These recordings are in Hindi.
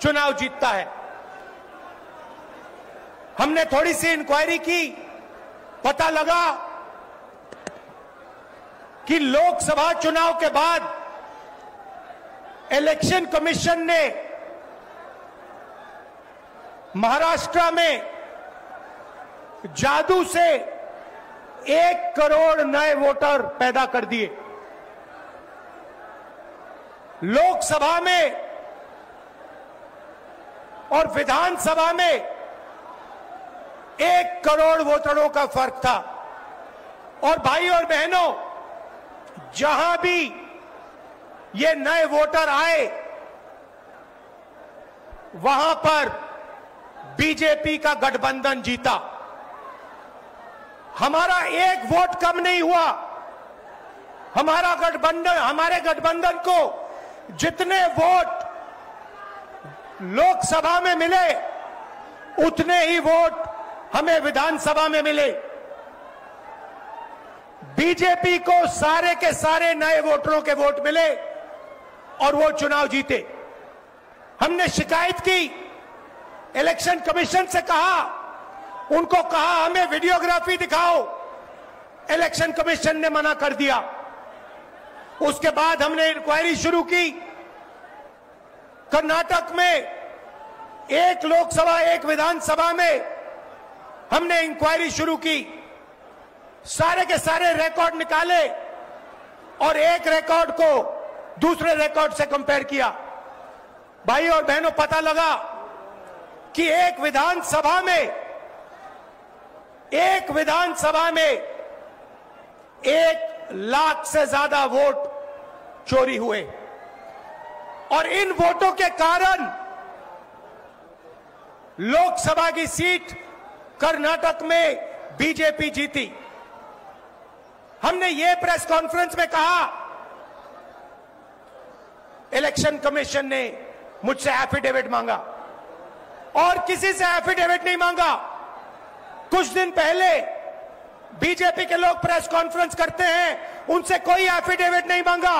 चुनाव जीतता है। हमने थोड़ी सी इंक्वायरी की, पता लगा कि लोकसभा चुनाव के बाद इलेक्शन कमीशन ने महाराष्ट्र में जादू से 1 करोड़ नए वोटर पैदा कर दिए। लोकसभा में और विधानसभा में 1 करोड़ वोटरों का फर्क था। और भाई और बहनों, जहां भी ये नए वोटर आए वहां पर बीजेपी का गठबंधन जीता। हमारा 1 वोट कम नहीं हुआ। हमारे गठबंधन को जितने वोट लोकसभा में मिले उतने ही वोट हमें विधानसभा में मिले। बीजेपी को सारे के सारे नए वोटरों के वोट मिले और वो चुनाव जीते। हमने शिकायत की, इलेक्शन कमीशन से कहा, उनको कहा हमें वीडियोग्राफी दिखाओ, इलेक्शन कमीशन ने मना कर दिया। उसके बाद हमने इंक्वायरी शुरू की। कर्नाटक में 1 लोकसभा 1 विधानसभा में हमने इंक्वायरी शुरू की, सारे के सारे रिकॉर्ड निकाले और एक रिकॉर्ड को दूसरे रिकॉर्ड से कंपेयर किया। भाई और बहनों, पता लगा कि एक विधानसभा में 1 लाख से ज्यादा वोट चोरी हुए और इन वोटों के कारण लोकसभा की सीट कर्नाटक में बीजेपी जीती। हमने ये प्रेस कॉन्फ्रेंस में कहा, इलेक्शन कमीशन ने मुझसे एफिडेविट मांगा और किसी से एफिडेविट नहीं मांगा। कुछ दिन पहले बीजेपी के लोग प्रेस कॉन्फ्रेंस करते हैं, उनसे कोई एफिडेविट नहीं मांगा,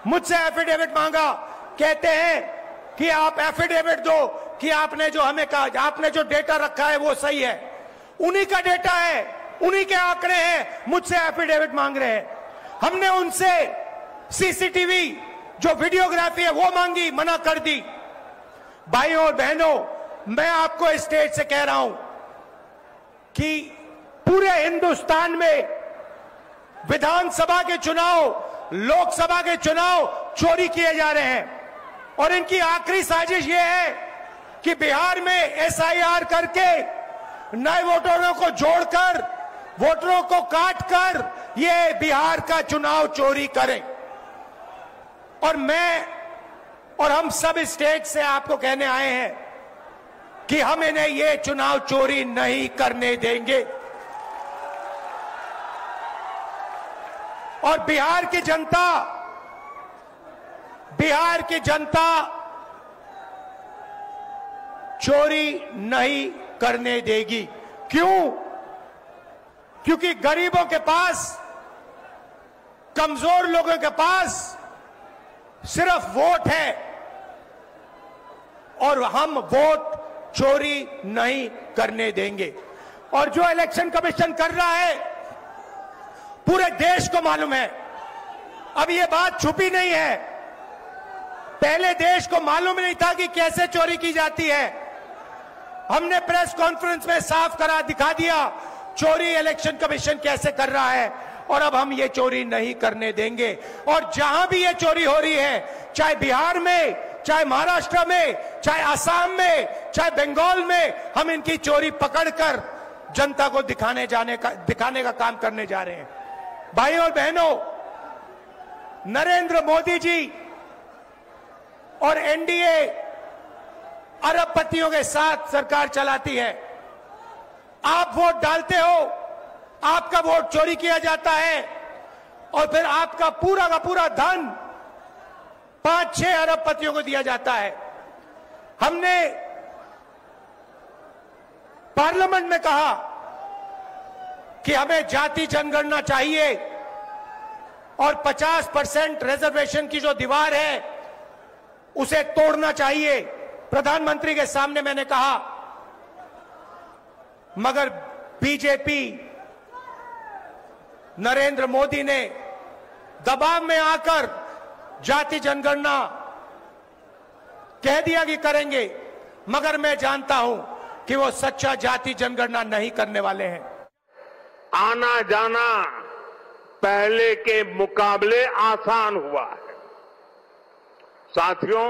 मुझसे एफिडेविट मांगा। कहते हैं कि आप एफिडेविट दो कि आपने जो हमें कहा, आपने जो डेटा रखा है वो सही है। उन्हीं का डेटा है, उन्हीं के आंकड़े हैं, मुझसे एफिडेविट मांग रहे हैं। हमने उनसे सीसीटीवी जो वीडियोग्राफी है वो मांगी, मना कर दी। भाइयों और बहनों, मैं आपको इस स्टेज से कह रहा हूं कि पूरे हिंदुस्तान में विधानसभा के चुनाव, लोकसभा के चुनाव चोरी किए जा रहे हैं और इनकी आखिरी साजिश यह है कि बिहार में एसआईआर करके नए वोटरों को जोड़कर, वोटरों को काटकर ये बिहार का चुनाव चोरी करें। और मैं और हम सब स्टेट से आपको कहने आए हैं कि हम इन्हें ये चुनाव चोरी नहीं करने देंगे। और बिहार की जनता चोरी नहीं करने देगी। क्यों? क्योंकि गरीबों के पास, कमजोर लोगों के पास सिर्फ वोट है और हम वोट चोरी नहीं करने देंगे। और जो इलेक्शन कमीशन कर रहा है पूरे देश को मालूम है। अब ये बात छुपी नहीं है, पहले देश को मालूम नहीं था कि कैसे चोरी की जाती है। हमने प्रेस कॉन्फ्रेंस में साफ करा दिखा दिया चोरी इलेक्शन कमीशन कैसे कर रहा है और अब हम ये चोरी नहीं करने देंगे। और जहां भी ये चोरी हो रही है, चाहे बिहार में, चाहे महाराष्ट्र में, चाहे असम में, चाहे बंगाल में, हम इनकी चोरी पकड़कर जनता को दिखाने का काम करने जा रहे हैं। भाइयों और बहनों, नरेंद्र मोदी जी और एनडीए अरबपतियों के साथ सरकार चलाती है। आप वोट डालते हो, आपका वोट चोरी किया जाता है और फिर आपका पूरा का पूरा धन 5-6 अरबपतियों को दिया जाता है। हमने पार्लियामेंट में कहा कि हमें जाति जनगणना चाहिए और 50% रिजर्वेशन की जो दीवार है उसे तोड़ना चाहिए। प्रधानमंत्री के सामने मैंने कहा, मगर बीजेपी नरेंद्र मोदी ने दबाव में आकर जाति जनगणना कह दिया कि करेंगे, मगर मैं जानता हूं कि वो सच्चा जाति जनगणना नहीं करने वाले हैं। आना जाना पहले के मुकाबले आसान हुआ है। साथियों,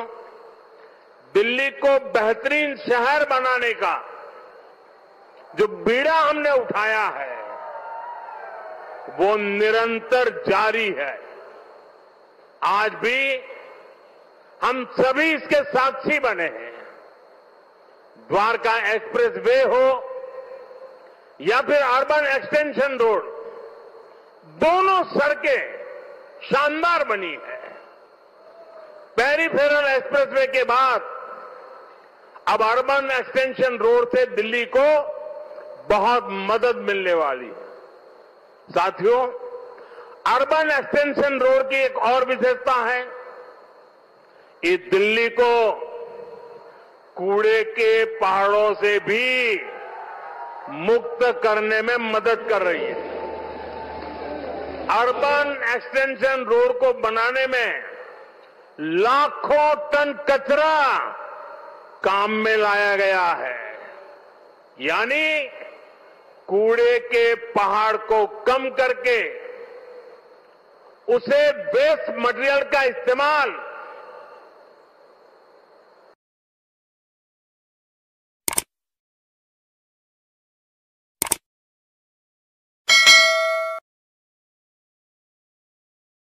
दिल्ली को बेहतरीन शहर बनाने का जो बीड़ा हमने उठाया है वो निरंतर जारी है। आज भी हम सभी इसके साक्षी बने हैं। द्वारका एक्सप्रेस वे हो या फिर अर्बन एक्सटेंशन रोड, दोनों सड़कें शानदार बनी है। पेरिफेरल एक्सप्रेसवे के बाद अब अर्बन एक्सटेंशन रोड से दिल्ली को बहुत मदद मिलने वाली है। साथियों, अर्बन एक्सटेंशन रोड की एक और विशेषता है, ये दिल्ली को कूड़े के पहाड़ों से भी मुक्त करने में मदद कर रही है। अर्बन एक्सटेंशन रोड को बनाने में लाखों टन कचरा काम में लाया गया है, यानी कूड़े के पहाड़ को कम करके उसे वेस्ट मटेरियल का इस्तेमाल